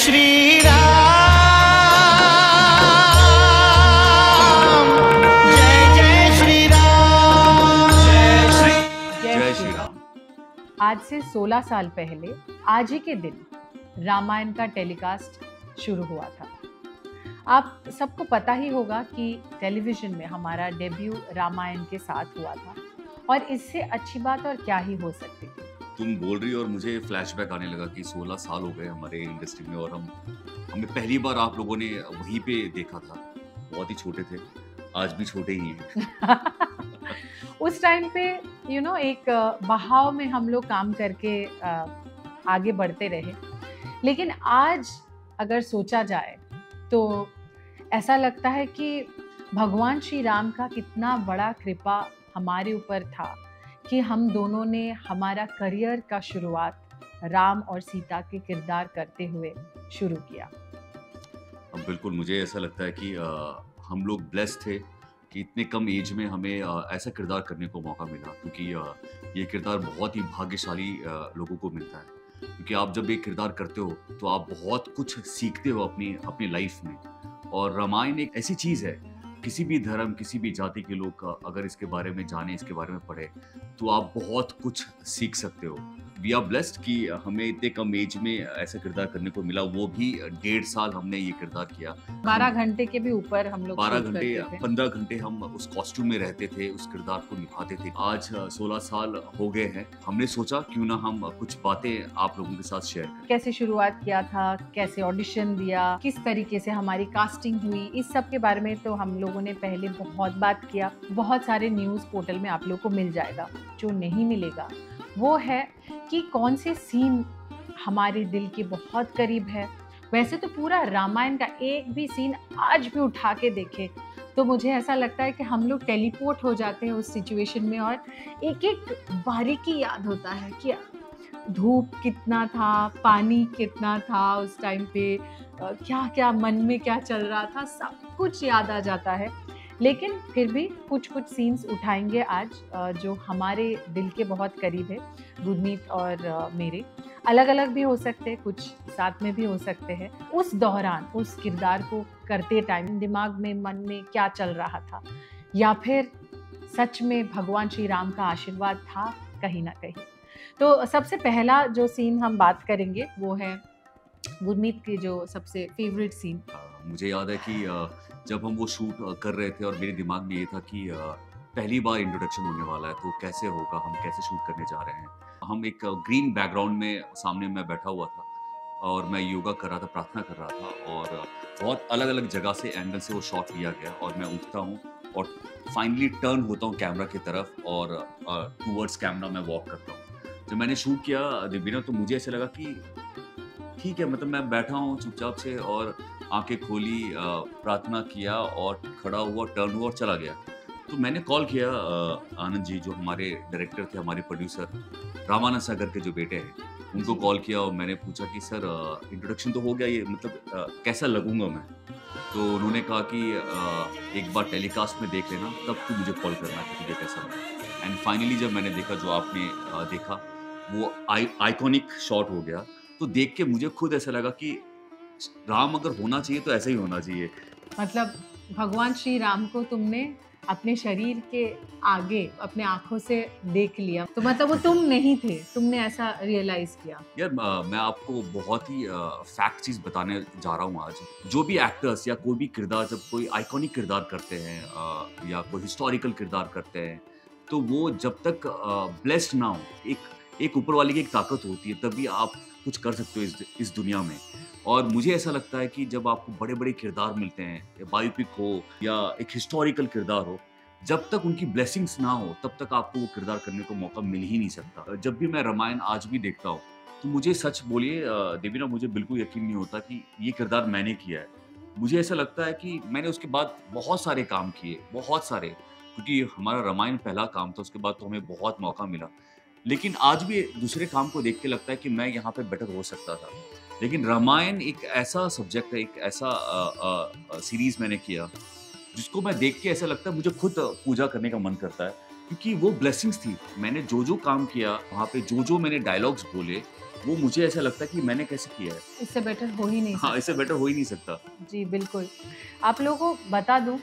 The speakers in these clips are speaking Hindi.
श्री राम, जय श्री राम, जय श्री राम। आज से 16 साल पहले आज ही के दिन रामायण का टेलीकास्ट शुरू हुआ था। आप सबको पता ही होगा कि टेलीविजन में हमारा डेब्यू रामायण के साथ हुआ था और इससे अच्छी बात और क्या ही हो सकती थी। तुम बोल रही हो और मुझे फ्लैशबैक आने लगा कि 16 साल हो गए हमारे इंडस्ट्री में और हमें पहली बार आप लोगों ने वहीं पे देखा था। बहुत ही छोटे थे, आज भी छोटे ही हैं। उस टाइम पे एक बहाव में हम लोग काम करके आगे बढ़ते रहे, लेकिन आज अगर सोचा जाए तो ऐसा लगता है कि भगवान श्री राम का कितना बड़ा कृपा हमारे ऊपर था कि हम दोनों ने हमारा करियर का शुरुआत राम और सीता के किरदार करते हुए शुरू किया। बिल्कुल, मुझे ऐसा लगता है कि हम लोग ब्लेस्ड थे कि इतने कम एज में हमें ऐसा किरदार करने को मौका मिला, क्योंकि ये किरदार बहुत ही भाग्यशाली लोगों को मिलता है। क्योंकि आप जब एक किरदार करते हो तो आप बहुत कुछ सीखते हो अपनी लाइफ में। और रामायण एक ऐसी चीज़ है, किसी भी धर्म, किसी भी जाति के लोग अगर इसके बारे में जाने, इसके बारे में पढ़े, तो आप बहुत कुछ सीख सकते हो। वी आर ब्लेस्ड कि हमें इतने कम एज में ऐसा किरदार करने को मिला, वो भी 1.5 साल हमने ये किरदार किया। 12 घंटे के भी ऊपर हम लोग 12 घंटे 15 घंटे हम उस कॉस्ट्यूम में रहते थे, उस किरदार को निभाते थे। आज 16 साल हो गए हैं। हमने सोचा क्यों ना हम कुछ बातें आप लोगों के साथ शेयर करें। कैसे शुरुआत किया था, कैसे ऑडिशन दिया, किस तरीके से हमारी कास्टिंग हुई, इस सब के बारे में तो हम लोगों ने पहले बहुत बात किया। बहुत सारे न्यूज़ पोर्टल में आप लोगों को मिल जाएगा। जो नहीं मिलेगा वो है कि कौन से सीन हमारे दिल के बहुत करीब है। वैसे तो पूरा रामायण का एक भी सीन आज भी उठा के देखे तो मुझे ऐसा लगता है कि हम लोग टेलीपोर्ट हो जाते हैं उस सिचुएशन में, और एक एक बारीकी याद होता है कि धूप कितना था, पानी कितना था उस टाइम पे, क्या क्या मन में क्या चल रहा था, सब कुछ याद आ जाता है। लेकिन फिर भी कुछ सीन्स उठाएंगे आज जो हमारे दिल के बहुत करीब है। गुरमीत और मेरे अलग अलग भी हो सकते हैं, कुछ साथ में भी हो सकते हैं। उस दौरान उस किरदार को करते टाइम दिमाग में, मन में क्या चल रहा था, या फिर सच में भगवान श्री राम का आशीर्वाद था कहीं ना कहीं। तो सबसे पहला जो सीन हम बात करेंगे वो है गुरमीत की जो सबसे फेवरेट सीन। मुझे याद है कि जब हम वो शूट कर रहे थे और मेरे दिमाग में ये था कि पहली बार इंट्रोडक्शन होने वाला है, तो कैसे होगा, हम कैसे शूट करने जा रहे हैं। हम एक ग्रीन बैकग्राउंड में सामने मैं बैठा हुआ था और मैं योगा कर रहा था, प्रार्थना कर रहा था, और बहुत अलग अलग जगह से एंगल से वो शॉट लिया गया और मैं उठता हूँ और फाइनली टर्न होता हूँ कैमरा की तरफ और टूवर्ड्स कैमरा मैं वॉक करता हूँ। जब मैंने शूट किया दिव्या, तो मुझे ऐसा लगा कि ठीक है, मतलब मैं बैठा हूँ चुपचाप से और आंखें खोली, प्रार्थना किया और खड़ा हुआ, टर्न हुआ और चला गया। तो मैंने कॉल किया आनंद जी, जो हमारे डायरेक्टर थे, हमारे प्रोड्यूसर रामानंद सागर के जो बेटे हैं, उनको कॉल किया और मैंने पूछा कि सर इंट्रोडक्शन तो हो गया, ये मतलब कैसा लगूंगा मैं। तो उन्होंने कहा कि एक बार टेलीकास्ट में देख लेना, तब तू मुझे कॉल करना कि तुझे कैसा लगा। एंड फाइनली जब मैंने देखा, जो आपने देखा, वो आइकॉनिक शॉट हो गया। तो देख के मुझे खुद ऐसा लगा कि राम अगर होना चाहिए तो ऐसा ही होना चाहिए। मतलब भगवान श्री राम को तुमने अपने शरीर के आगे अपने आंखों से देख लिया, तो मतलब वो तुम नहीं थे, तुमने ऐसा रियलाइज किया। यार मैं आपको बहुत ही फैक्ट चीज बताने जा रहा हूँ आज। जो भी एक्टर्स या कोई भी किरदार, जब कोई आइकॉनिक किरदार करते हैं या कोई हिस्टोरिकल किरदार करते हैं, तो वो जब तक ब्लेस्ड ना हो, एक ऊपर वाले की एक ताकत होती है, तभी आप कुछ कर सकते हो इस दुनिया में। और मुझे ऐसा लगता है कि जब आपको बड़े बड़े किरदार मिलते हैं, या बायोपिक हो या एक हिस्टोरिकल किरदार हो, जब तक उनकी ब्लेसिंग्स ना हो तब तक आपको वो किरदार करने को मौका मिल ही नहीं सकता। जब भी मैं रामायण आज भी देखता हूँ तो मुझे, सच बोलिए देवीना, मुझे बिल्कुल यकीन नहीं होता कि ये किरदार मैंने किया है। मुझे ऐसा लगता है कि मैंने उसके बाद बहुत सारे काम किए, बहुत सारे, क्योंकि हमारा रामायण पहला काम था, उसके बाद तो हमें बहुत मौका मिला। लेकिन आज भी दूसरे काम को देख के लगता है कि मैं यहाँ पे बेटर हो सकता था। लेकिन रामायण एक ऐसा सब्जेक्ट है, एक ऐसा सीरीज मैंने किया जिसको मैं देख के ऐसा लगता है मुझे खुद पूजा करने का मन करता है, क्योंकि वो ब्लेसिंग्स थी। मैंने जो काम किया वहाँ पे, जो मैंने डायलॉग्स बोले, वो मुझे ऐसा लगता है कि मैंने कैसे किया है। इससे बेटर हो ही नहीं हाँ, इससे बेटर हो ही नहीं सकता। जी बिल्कुल। आप लोगों को बता दूं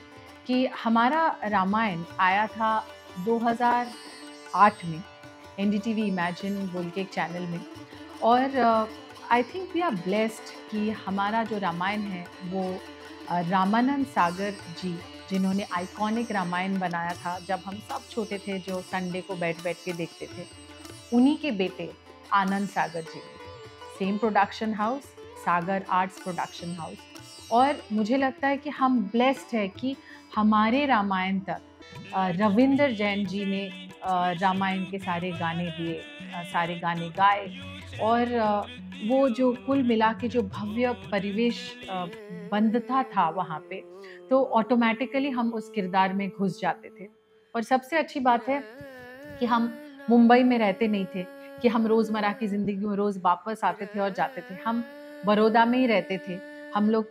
कि हमारा रामायण आया था 2008 में एनडीटीवी इमेजिन बोल के एक चैनल में, और I think we are blessed कि हमारा जो रामायण है वो रामानंद सागर जी, जिन्होंने आइकॉनिक रामायण बनाया था जब हम सब छोटे थे, जो संडे को बैठ बैठ के देखते थे, उन्हीं के बेटे आनंद सागर जी, सेम प्रोडक्शन हाउस, सागर आर्ट्स प्रोडक्शन हाउस। और मुझे लगता है कि हम ब्लेस्ड है कि हमारे रामायण तक रविंदर जैन जी ने रामायण के सारे गाने दिए, सारे गाने गाए, और वो जो कुल मिला के जो भव्य परिवेश बंधता था वहाँ पे, तो ऑटोमेटिकली हम उस किरदार में घुस जाते थे। और सबसे अच्छी बात है कि हम मुंबई में रहते नहीं थे, कि हम रोज़मर्रा की ज़िंदगी में रोज़ वापस आते थे और जाते थे। हम बड़ौदा में ही रहते थे। हम लोग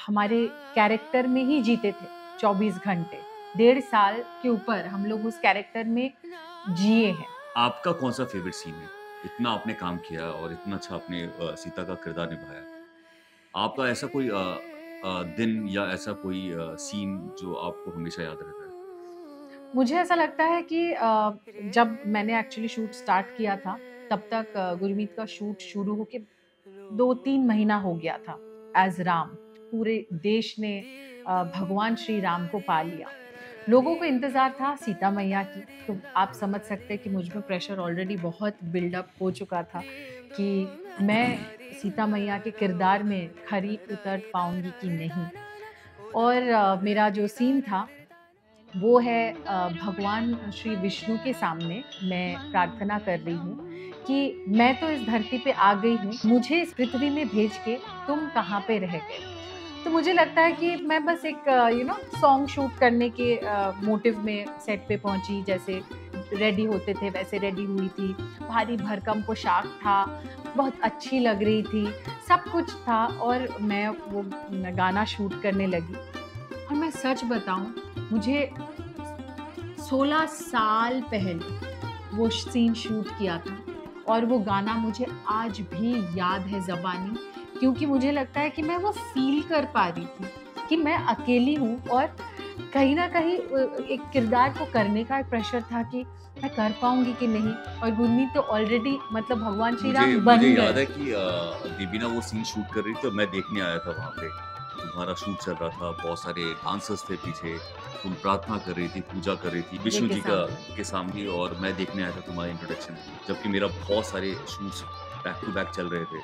हमारे कैरेक्टर में ही जीते थे 24 घंटे, 1.5 साल के ऊपर हम लोग उस कैरेक्टर में जिए हैं। आपका कौन सा फेवरेट सीन है? इतना आपने काम किया और इतना अच्छा आपने सीता का किरदार निभाया। आपका ऐसा कोई दिन या ऐसा कोई सीन जो आपको हमेशा याद रहता है? मुझे ऐसा लगता है कि जब मैंने एक्चुअली शूट स्टार्ट किया था, तब तक गुरमीत का शूट शुरू होके 2-3 महीना हो गया था एज राम। पूरे देश ने भगवान श्री राम को पा लिया। लोगों को इंतज़ार था सीता मैया की, तो आप समझ सकते हैं कि मुझ में प्रेशर ऑलरेडी बहुत बिल्डअप हो चुका था कि मैं सीता मैया के किरदार में खरी उतर पाऊंगी कि नहीं। और मेरा जो सीन था वो है भगवान श्री विष्णु के सामने मैं प्रार्थना कर रही हूँ कि मैं तो इस धरती पे आ गई हूँ, मुझे इस पृथ्वी में भेज के तुम कहाँ पे रह गए। तो मुझे लगता है कि मैं बस एक सॉन्ग शूट करने के मोटिव में सेट पे पहुँची। जैसे रेडी होते थे वैसे रेडी हुई थी, भारी भरकम पोशाक था, बहुत अच्छी लग रही थी, सब कुछ था, और मैं वो गाना शूट करने लगी। और मैं सच बताऊं, मुझे 16 साल पहले वो सीन शूट किया था, और वो गाना मुझे आज भी याद है ज़बानी, क्योंकि मुझे लगता है कि मैं वो फील कर पा रही थी कि मैं अकेली हूँ, और कहीं ना कहीं एक किरदार को करने का एक प्रेशर था कि मैं कर पाऊंगी कि नहीं। और गुरमीत तो ऑलरेडी मतलब भगवान श्री राम बन मुझे गए। याद है कि दीपिना वो सीन शूट कर रही थी, तो मैं देखने आया था वहाँ पे। तुम्हारा शूट चल रहा था, बहुत सारे डांसर्स थे पीछे, तुम प्रार्थना कर रही थी, पूजा कर रही थी विष्णु जी के सामने, और मैं देखने आया था तुम्हारा इंट्रोडक्शन। जबकि मेरा बहुत सारे शूट्स बैक टू बैक चल रहे थे,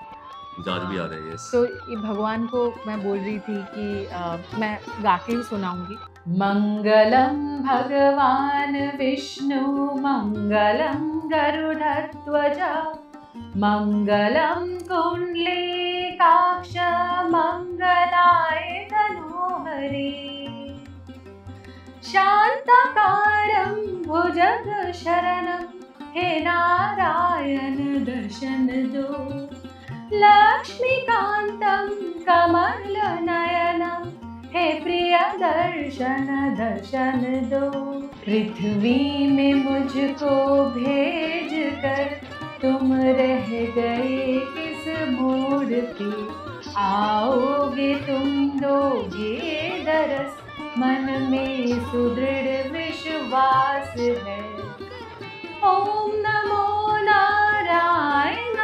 मुझे आज भी याद है। यस, तो ये भगवान को मैं बोल रही थी कि मैं गा के ही सुनाऊंगी। मंगलम भगवान विष्णु मंगलम गरुड़ध्वज मंगलम कुंडलीकाक्ष मंगलाय तनोहरि शांताकारं भुजगशरणं हे नारायण दर्शन दो लक्ष्मीकान्तं कमलनयनं हे प्रिय दर्शन दो। पृथ्वी में मुझको भेज कर तुम रह गए किस मोड़ पे, आओगे तुम दोगे दरस, मन में सुदृढ़ विश्वास है। ओम नमो नारायण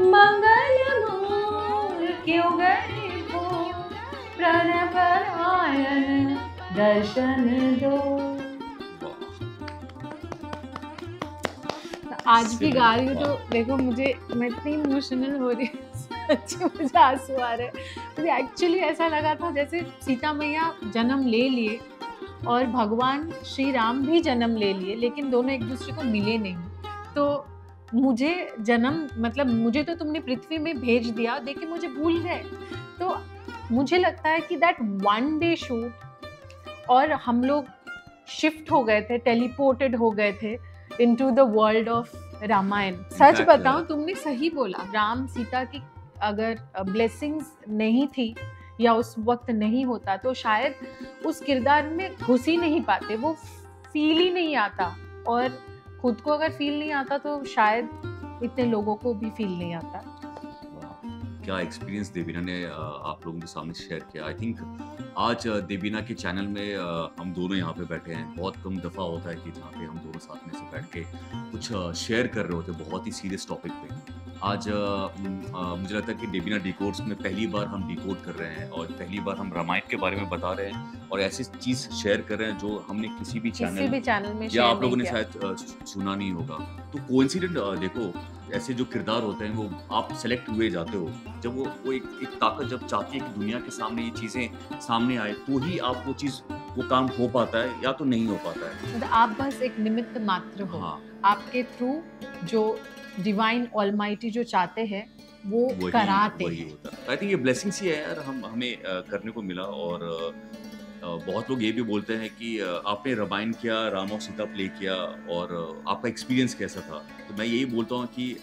मंगल मूर्ति गरीबो प्रणपरायण दर्शन दो। आज भी गा रही हूँ तो देखो मैं इतनी इमोशनल हो रही हूँ, सच्ची मुझे आंसू आ रहे हैं। मुझे एक्चुअली ऐसा लगा था जैसे सीता मैया जन्म ले लिए और भगवान श्री राम भी जन्म ले लिए, लेकिन दोनों एक दूसरे को मिले नहीं। तो मुझे मुझे तो तुमने पृथ्वी में भेज दिया, देखिए मुझे भूल गए। तो मुझे लगता है कि दैट वन डे शूट और हम लोग शिफ्ट हो गए थे, टेलीपोर्टेड हो गए थे into the world of Ramayana. सच बताऊं, तुमने सही बोला, राम सीता की अगर ब्लेसिंग्स नहीं थी या उस वक्त नहीं होता तो शायद उस किरदार में घुस ही नहीं पाते, वो फील ही नहीं आता। और खुद को अगर फील नहीं आता तो शायद इतने लोगों को भी फील नहीं आता। क्या एक्सपीरियंस देवीना ने आप लोगों के सामने शेयर किया। आई थिंक आज देवीना के चैनल में हम दोनों यहाँ पे बैठे हैं। बहुत कम दफ़ा होता है कि जहाँ पे हम दोनों साथ में से बैठ के कुछ शेयर कर रहे होते हैं बहुत ही सीरियस टॉपिक पे। आज मुझे लगता है कि देवीना डिकोड्स में पहली बार हम डिकोड कर रहे हैं और पहली बार हम रामायण के बारे में बता रहे हैं और ऐसी चीज़ शेयर कर रहे हैं जो हमने किसी भी किसी चैनल भी चैनल में या शेयर आप लोगों नहीं ने किया। शायद सुना नहीं होगा। तो कोइंसिडेंट देखो, ऐसे जो किरदार होते हैं वो आप सेलेक्ट हुए जाते हो जब वो एक ताकत जब चाहती है कि दुनिया के सामने ये चीज़ें सामने आए तो ही आप वो काम हो पाता है या तो नहीं हो पाता है। मतलब आप बस एक निमित्त मात्र हो। हाँ, आपके थ्रू जो डिवाइन ऑलमाइटी जो चाहते हैं वो कराते वही हैं। होता है। आई थिंक ये ब्लेसिंग्स ही है यार, हमें करने को मिला। और बहुत लोग ये भी बोलते हैं कि आपने रामायण किया, राम और सीता प्ले किया और आपका एक्सपीरियंस कैसा था। तो मैं यही बोलता हूँ कि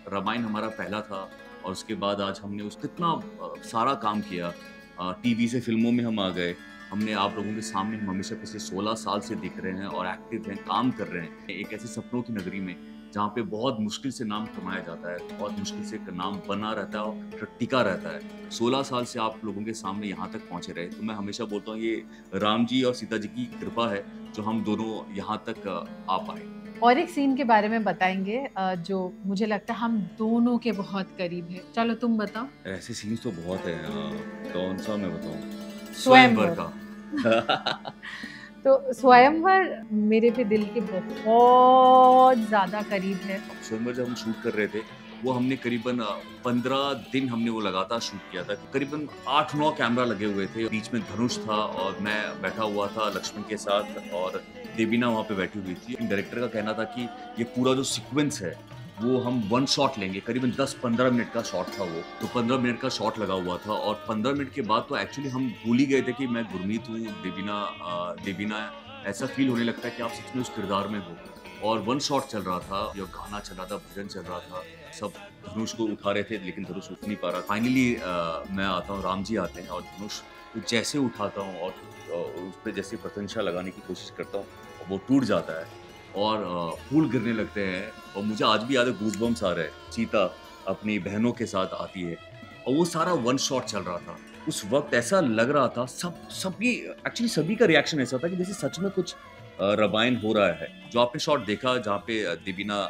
रामायण हमारा पहला था और उसके बाद आज हमने उस कितना सारा काम किया। टीवी से फिल्मों में हम आ गए, हमने आप लोगों के सामने हम हमेशा पिछले 16 साल से दिख रहे हैं और एक्टिव हैं, काम कर रहे हैं एक ऐसे सपनों की नगरी में जहाँ पे बहुत मुश्किल से नाम कमाया जाता है, बहुत मुश्किल से नाम बना रहता है और टिका रहता है। 16 साल से आप लोगों के सामने यहाँ तक पहुँचे रहे। तो मैं हमेशा बोलता हूँ ये राम जी और सीता जी की कृपा है जो हम दोनों यहाँ तक आ पाए। और एक सीन के बारे में बताएंगे जो मुझे लगता है हम दोनों के बहुत करीब है। चलो तुम बताओ। ऐसे सीन्स तो बहुत है। कौन सा मैं बताऊँ? स्वयंवर का। तो स्वयंवर मेरे भी दिल के बहुत ज्यादा करीब है। स्वयंवर जब हम शूट कर रहे थे वो हमने करीबन 15 दिन हमने वो लगातार शूट किया था। करीबन 8-9 कैमरा लगे हुए थे, बीच में धनुष था और मैं बैठा हुआ था लक्ष्मण के साथ और देवीना वहाँ पे बैठी हुई थी। डायरेक्टर का कहना था कि ये पूरा जो सीक्वेंस है वो हम 1 शॉट लेंगे। करीबन 10-15 मिनट का शॉट था वो, तो 15 मिनट का शॉट लगा हुआ था और 15 मिनट के बाद तो एक्चुअली हम भूल ही गए थे कि मैं गुरमीत हूँ, देवीना ऐसा फील होने लगता है कि आप सच में उस किरदार में हो। और 1 शॉट चल रहा था, या गाना चल रहा था, भजन चल रहा था, सब धनुष को उठा रहे थे लेकिन धनुष उठ नहीं पा रहा। फाइनली मैं आता हूँ, राम जी आते हैं और धनुष को जैसे उठाता हूँ और उस पर जैसे प्रशंसा लगाने की कोशिश करता हूँ वो टूट जाता है और फूल गिरने लगते हैं। और मुझे आज भी याद है, गूज़बम्स आ रहे हैं। सीता अपनी बहनों के साथ आती है और वो सारा 1 शॉट चल रहा था। उस वक्त ऐसा लग रहा था सभी का रिएक्शन ऐसा था कि जैसे सच में कुछ रामायण हो रहा है। जो आपने शॉट देखा जहाँ पे देवीना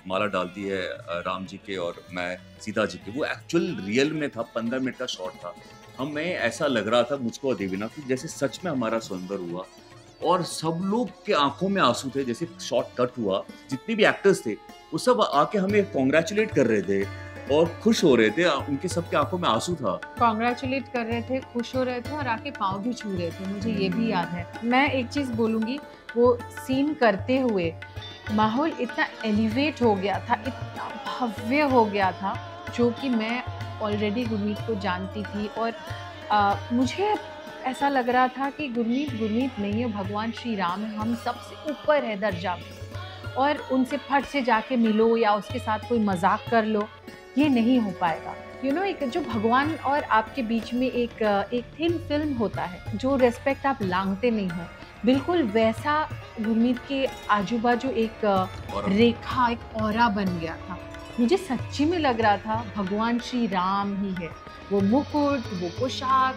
माला डालती है राम जी के और मैं सीता जी के, वो एक्चुअल रियल में था। 15 मिनट का शॉट था। हमें ऐसा लग रहा था मुझको और देवीना की जैसे सच में हमारा स्वयंवर हुआ और सब लोग के आंखों में आंसू थे। जैसे शॉट कट हुआ, जितने भी एक्टर्स थे वो सब आके हमें कॉन्ग्रेचुलेट कर रहे थे और खुश हो रहे थे। उनके सबके आंखों में आंसू था। कॉन्ग्रेचुलेट कर रहे थे, खुश हो रहे थे और आके पाँव भी छू रहे थे। मुझे ये भी याद है। मैं एक चीज़ बोलूँगी, वो सीन करते हुए माहौल इतना एलिवेट हो गया था, इतना भव्य हो गया था, जो कि मैं ऑलरेडी गुरमीत को जानती थी और मुझे ऐसा लग रहा था कि गुरमीत नहीं है, भगवान श्री राम है, हम सबसे ऊपर है दर्जा में और उनसे फट से जाके मिलो या उसके साथ कोई मजाक कर लो, ये नहीं हो पाएगा। एक जो भगवान और आपके बीच में एक थिन फिल्म होता है, जो रेस्पेक्ट आप लांघते नहीं हो, बिल्कुल वैसा गुरमीत के आजू बाजू एक रेखा, एक ऑरा बन गया था। मुझे सच्ची में लग रहा था भगवान श्री राम ही है। वो मुकुट, वो पोशाक,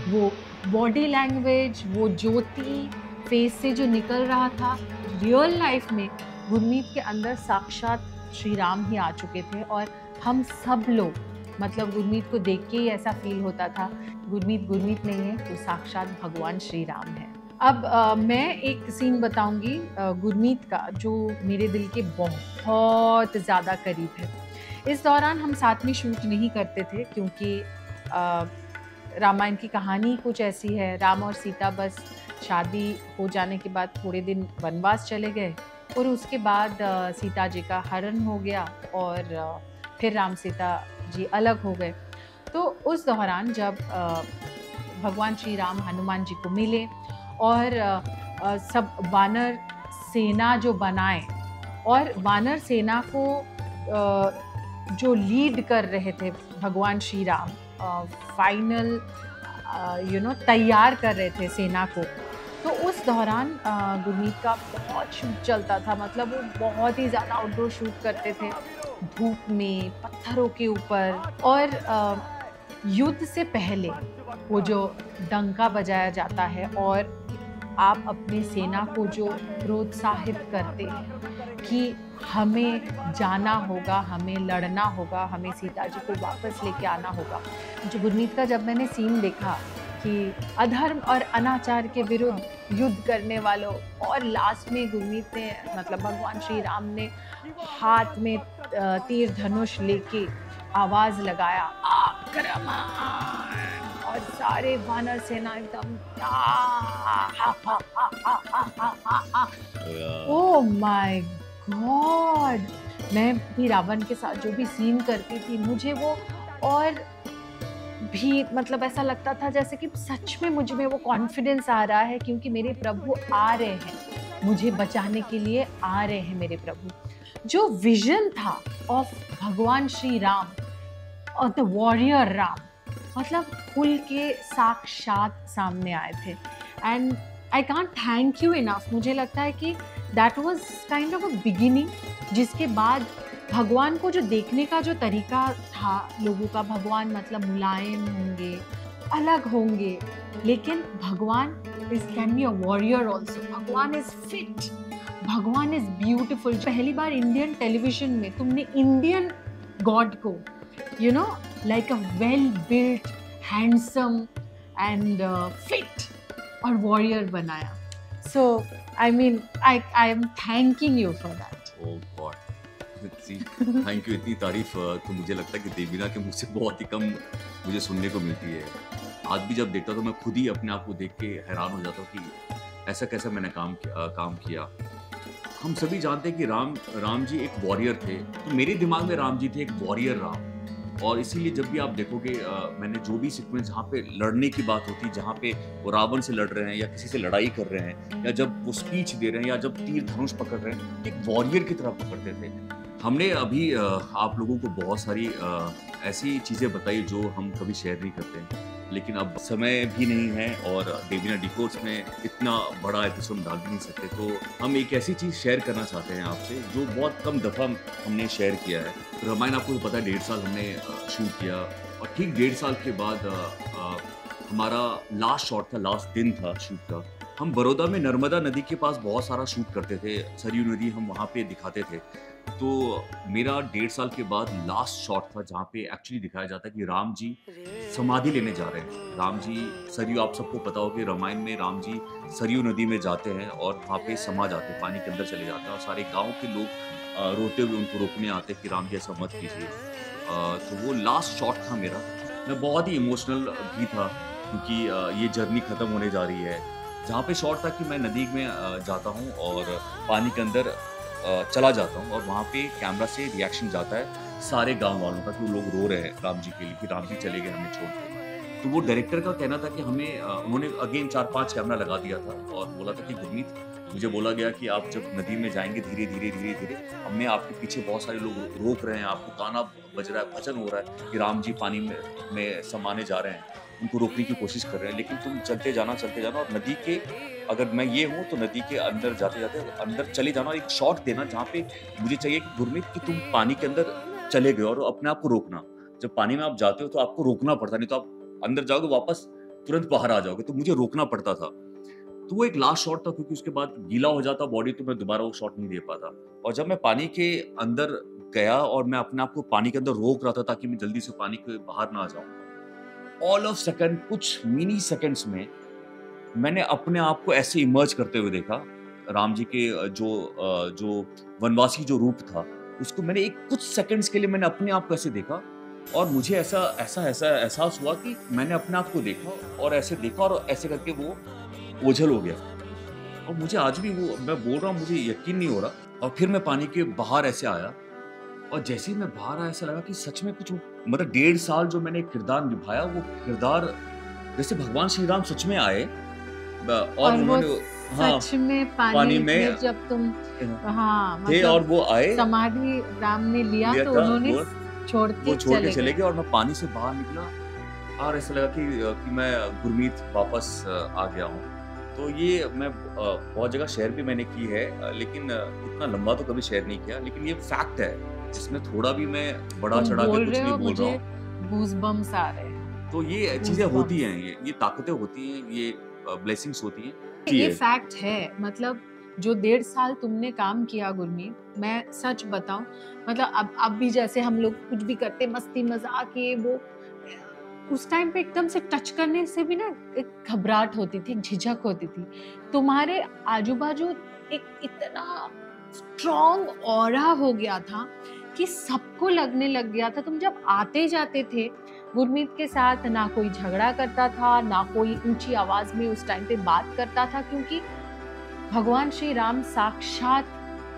वो बॉडी लैंग्वेज, वो ज्योति फेस से जो निकल रहा था, रियल लाइफ में गुरमीत के अंदर साक्षात श्री राम ही आ चुके थे। और हम सब लोग, मतलब गुरमीत को देख के ही ऐसा फील होता था, गुरमीत नहीं है, तो साक्षात भगवान श्री राम है। अब मैं एक सीन बताऊंगी गुरमीत का, जो मेरे दिल के बहुत ज़्यादा करीब है। इस दौरान हम साथ में शूट नहीं करते थे क्योंकि रामायण की कहानी कुछ ऐसी है। राम और सीता बस शादी हो जाने के बाद थोड़े दिन वनवास चले गए और उसके बाद सीता जी का हरण हो गया और फिर राम सीता जी अलग हो गए। तो उस दौरान जब भगवान श्री राम हनुमान जी को मिले और सब वानर सेना जो बनाए और वानर सेना को जो लीड कर रहे थे भगवान श्री राम, फाइनल तैयार कर रहे थे सेना को। तो उस दौरान गुरमीत का बहुत शूट चलता था, मतलब वो बहुत ही ज़्यादा आउटडोर शूट करते थे। धूप में, पत्थरों के ऊपर, और युद्ध से पहले वो जो डंका बजाया जाता है और आप अपनी सेना को जो प्रोत्साहित करते हैं कि हमें जाना होगा, हमें लड़ना होगा, हमें सीता जी को वापस लेके आना होगा। जो गुरमीत का जब मैंने सीन देखा कि अधर्म और अनाचार के विरुद्ध युद्ध करने वालों, और लास्ट में गुरमीत ने मतलब भगवान श्री राम ने हाथ में तीर धनुष लेके आवाज लगाया आक्रमण, और सारे वानर सेना एकदम ओ माय गॉड। मैं भी रावण के साथ जो भी सीन करती थी, मुझे वो और भी मतलब ऐसा लगता था जैसे कि सच में मुझ में वो कॉन्फिडेंस आ रहा है, क्योंकि मेरे प्रभु आ रहे हैं, मुझे बचाने के लिए आ रहे हैं मेरे प्रभु। जो विजन था ऑफ भगवान श्री राम और द वॉरियर राम, मतलब खुल के साक्षात सामने आए थे। And I can't thank you enough. मुझे लगता है कि that was kind of a beginning, जिसके बाद भगवान को जो देखने का जो तरीका था लोगों का, भगवान मतलब मुलायम होंगे, अलग होंगे, लेकिन भगवान is can be a warrior also. भगवान इज फिट, भगवान इज ब्यूटिफुल। पहली बार इंडियन टेलीविजन में तुमने इंडियन गॉड को you know like a well built, handsome and fit और warrior बनाया। So I mean I am thanking you for that। Oh God, thank you. इतनी तारीफ तो मुझे लगता है कि देवीना के मुझसे बहुत ही कम मुझे सुनने को मिलती है। आज भी जब देखता तो मैं खुद ही अपने आप को देख के हैरान हो जाता हूँ कि ऐसा कैसा मैंने काम किया। हम सभी जानते हैं कि राम जी एक वॉरियर थे, तो मेरे दिमाग में राम जी थे एक वॉरियर राम। और इसीलिए जब भी आप देखोगे मैंने जो भी सीक्वेंस जहाँ पे लड़ने की बात होती है, जहाँ पे वो रावण से लड़ रहे हैं या किसी से लड़ाई कर रहे हैं, या जब वो स्पीच दे रहे हैं, या जब तीर धनुष पकड़ रहे हैं, एक वॉरियर की तरह पकड़ते थे। हमने अभी आप लोगों को बहुत सारी ऐसी चीज़ें बताई जो हम कभी शेयर नहीं करते, लेकिन अब समय भी नहीं है और देवीना डिकोड्स में इतना बड़ा एपिसोड डाल भी नहीं सकते, तो हम एक ऐसी चीज़ शेयर करना चाहते हैं आपसे जो बहुत कम दफ़ा हमने शेयर किया है। रामायण आपको पता है 1.5 साल हमने शूट किया, और ठीक 1.5 साल के बाद हमारा लास्ट शॉट था, लास्ट दिन था शूट का। हम बड़ौदा में नर्मदा नदी के पास बहुत सारा शूट करते थे, सरयू नदी हम वहाँ पे दिखाते थे। तो मेरा 1.5 साल के बाद लास्ट शॉट था जहाँ पे एक्चुअली दिखाया जाता है कि राम जी समाधि लेने जा रहे हैं। राम जी सरयू, आप सबको पता हो कि रामायण में राम जी सरयू नदी में जाते हैं और वहाँ पे समा जाते हैं, पानी के अंदर चले जाते हैं, और सारे गाँव के लोग रोते हुए उनको रोकने आते कि राम जी ऐसा मत कीजिए। तो वो लास्ट शॉट था मेरा। मैं बहुत ही इमोशनल भी था क्योंकि ये जर्नी ख़त्म होने जा रही है। जहाँ पे शॉट था कि मैं नदी में जाता हूँ और पानी के अंदर चला जाता हूँ, और वहाँ पे कैमरा से रिएक्शन जाता है सारे गांव वालों का कि वो लोग रो रहे हैं राम जी के लिए कि राम जी चले गए हमें छोड़ के। तो वो डायरेक्टर का कहना था कि हमें उन्होंने अगेन 4-5 कैमरा लगा दिया था और बोला था कि गुरमीत, मुझे बोला गया कि आप जब नदी में जाएंगे धीरे धीरे हमने आपके पीछे बहुत सारे लोग रोक रहे हैं, आपको गाना बज रहा है, भजन हो रहा है कि राम जी पानी में समाने जा रहे हैं, उनको रोकने की कोशिश कर रहे हैं, लेकिन तुम चलते जाना और नदी के, अगर मैं ये हूँ तो नदी के अंदर जाते अंदर चले जाना, एक शॉट देना जहाँ पे मुझे चाहिए कि गुरमीत कि तुम पानी के अंदर चले गए और अपने आप को रोकना। जब पानी में आप जाते हो तो आपको रोकना पड़ता, नहीं तो आप अंदर जाओगे वापस तुरंत बाहर आ जाओगे, तो मुझे रोकना पड़ता था। तो वो एक लास्ट शॉट था क्योंकि उसके बाद गीला हो जाता बॉडी, तो मैं दोबारा वो शॉट नहीं दे पाता। और जब मैं पानी के अंदर गया और मैं अपने आप को पानी के अंदर रोक रहा था ताकि मैं जल्दी से पानी के बाहर ना आ जाऊं, ऑल ऑफ सेकंड, कुछ मिनी सेकंड्स में मैंने अपने आप को ऐसे इमर्ज करते हुए देखा। राम जी के जो वनवासी जो रूप था उसको मैंने एक कुछ सेकंड्स के लिए मैंने अपने आप को ऐसे देखा, और मुझे ऐसा एहसास हुआ कि मैंने अपने आप को देखा और ऐसे देखा और ऐसे करके वो ओझल हो गया। और मुझे आज भी वो मैं बोल रहा हूँ, मुझे यकीन नहीं हो रहा। और फिर मैं पानी के बाहर ऐसे आया, और जैसे ही मैं बाहर आया ऐसा लगा कि सच में कुछ, मतलब 1.5 साल जो मैंने किरदार निभाया, वो किरदार जैसे भगवान श्री राम सच में आए और उन्होंने सच में पानी में जब तुम मतलब और वो आए, समाधि राम ने लिया तो उन्होंने छोड़ के चले गए, और मैं पानी से बाहर निकला और ऐसा लगा कि मैं गुरमीत वापस आ गया हूँ। तो ये मैं बहुत जगह शेयर भी मैंने की है, लेकिन इतना लंबा तो कभी शेयर नहीं किया। लेकिन ये फैक्ट है इसमें थोड़ा भी मैं बड़ा तुम चढ़ा के बोल कुछ रहे नहीं हो, बोल रहा मुझे हूँ। गूज़बम्प्स आ रहे हैं। तो ये चीजें होती गूज़बम्प्स। हैं, ये ताकतें होती हैं, ये ब्लेसिंग्स होती हैं। ये फैक्ट है, मतलब जो 1.5 साल तुमने काम किया गुरमीत, मैं सच बताऊं, मतलब अब भी जैसे हम लोग कुछ भी करते मस्ती मजाक ये वो, उस टाइम पे एकदम से टच करने से भी ना एक घबराहट होती थी, एक झिझक होती थी। तुम्हारे आजू बाजू एक इतना स्ट्रॉन्ग ऑरा हो गया था कि सबको लगने लग गया था। तुम जब आते जाते थे गुरमीत के साथ, ना कोई झगड़ा करता था, ना कोई ऊंची आवाज में उस टाइम पे बात करता था, क्योंकि भगवान श्री राम साक्षात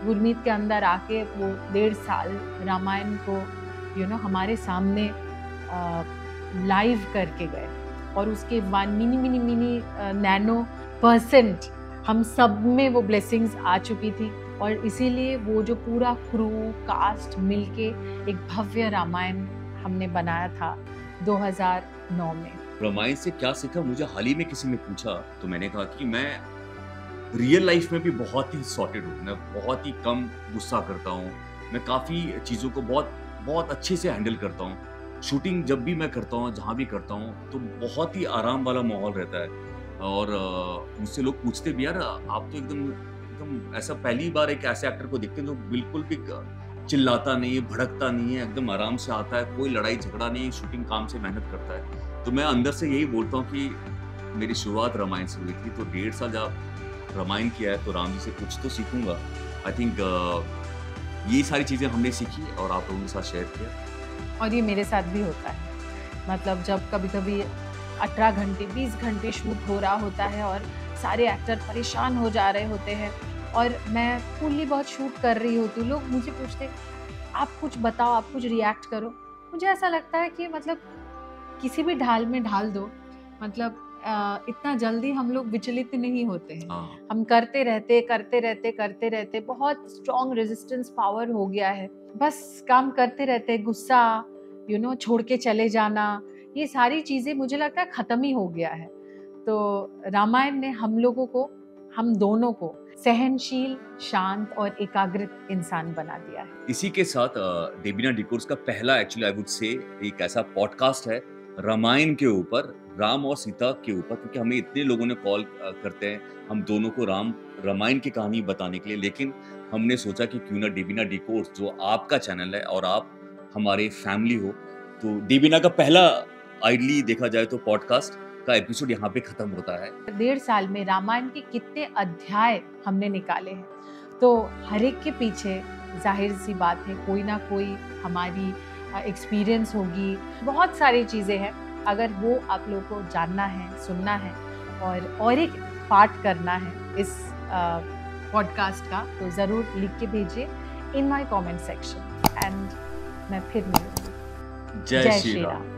गुरमीत के अंदर आके वो 1.5 साल रामायण को हमारे सामने लाइव करके गए, और उसके बाद mini mini mini nano percent हम सब में वो ब्लेसिंग्स आ चुकी थी, और इसीलिए वो जो पूरा क्रू कास्ट मिलके एक भव्य रामायण हमने बनाया था 2009 में। रामायण से क्या सीखा, मुझे हाल ही में किसी ने पूछा, तो मैंने कहा कि मैं रियल लाइफ में भी बहुत ही सॉर्टेड हूँ, मैं बहुत ही कम गुस्सा करता हूँ, मैं काफ़ी चीज़ों को बहुत बहुत अच्छे से हैंडल करता हूँ। शूटिंग जब भी मैं करता हूँ, जहाँ भी करता हूँ, तो बहुत ही आराम वाला माहौल रहता है। और मुझसे लोग पूछते भी, यार आप तो एकदम एकदम ऐसा पहली बार एक ऐसे एक्टर को देखते हैं जो बिल्कुल भी चिल्लाता नहीं है, भड़कता नहीं है, एकदम आराम से आता है, कोई लड़ाई झगड़ा नहीं, शूटिंग काम से मेहनत करता है। तो मैं अंदर से यही बोलता हूँ कि मेरी शुरुआत रामायण से हुई थी, तो 1.5 साल जब रामायण किया है तो राम जी से कुछ तो सीखूंगा। आई थिंक ये सारी चीज़ें हमने सीखी और आप लोगों के साथ शेयर किया। और ये मेरे साथ भी होता है, मतलब जब कभी कभी 18 घंटे 20 घंटे शूट हो रहा होता है और सारे एक्टर परेशान हो जा रहे होते हैं, और मैं फुल्ली बहुत शूट कर रही होती हूँ, लोग मुझे पूछते आप कुछ बताओ, आप कुछ रिएक्ट करो। मुझे ऐसा लगता है कि मतलब किसी भी ढाल में ढाल दो, मतलब इतना जल्दी हम लोग विचलित नहीं होते हैं। हम करते रहते बहुत स्ट्रॉन्ग रेजिस्टेंस पावर हो गया है, बस काम करते रहते, गुस्सा छोड़ के चले जाना, ये सारी चीज़ें मुझे लगता है ख़त्म ही हो गया है। तो रामायण ने हम लोगों को, हम दोनों को सहनशील, शांत और एकाग्रित इंसान बना दिया है। इसी के साथ डेबिना डिकोर्स का पहला, एक्चुअली आई वुड से, एक ऐसा पॉडकास्ट है रामायण के ऊपर, राम और सीता के ऊपर, क्योंकि हमें इतने लोगों ने कॉल करते हैं हम दोनों को रामायण की कहानी बताने के लिए, लेकिन हमने सोचा कि क्यों ना डेबिना डिकोर्स, जो आपका चैनल है और आप हमारे फैमिली हो, तो डेबिना का पहला आइडली देखा जाए तो पॉडकास्ट का एपिसोड यहाँ पे खत्म होता है। 1.5 साल में रामायण के कितने अध्याय हमने निकाले हैं, तो हर एक के पीछे जाहिर सी बात है कोई ना कोई हमारी एक्सपीरियंस होगी, बहुत सारी चीज़ें हैं। अगर वो आप लोगों को जानना है, सुनना है और एक पार्ट करना है इस पॉडकास्ट का, तो ज़रूर लिख के भेजिए in my comment section, and मैं फिर मिलूंगी। जय श्री राम।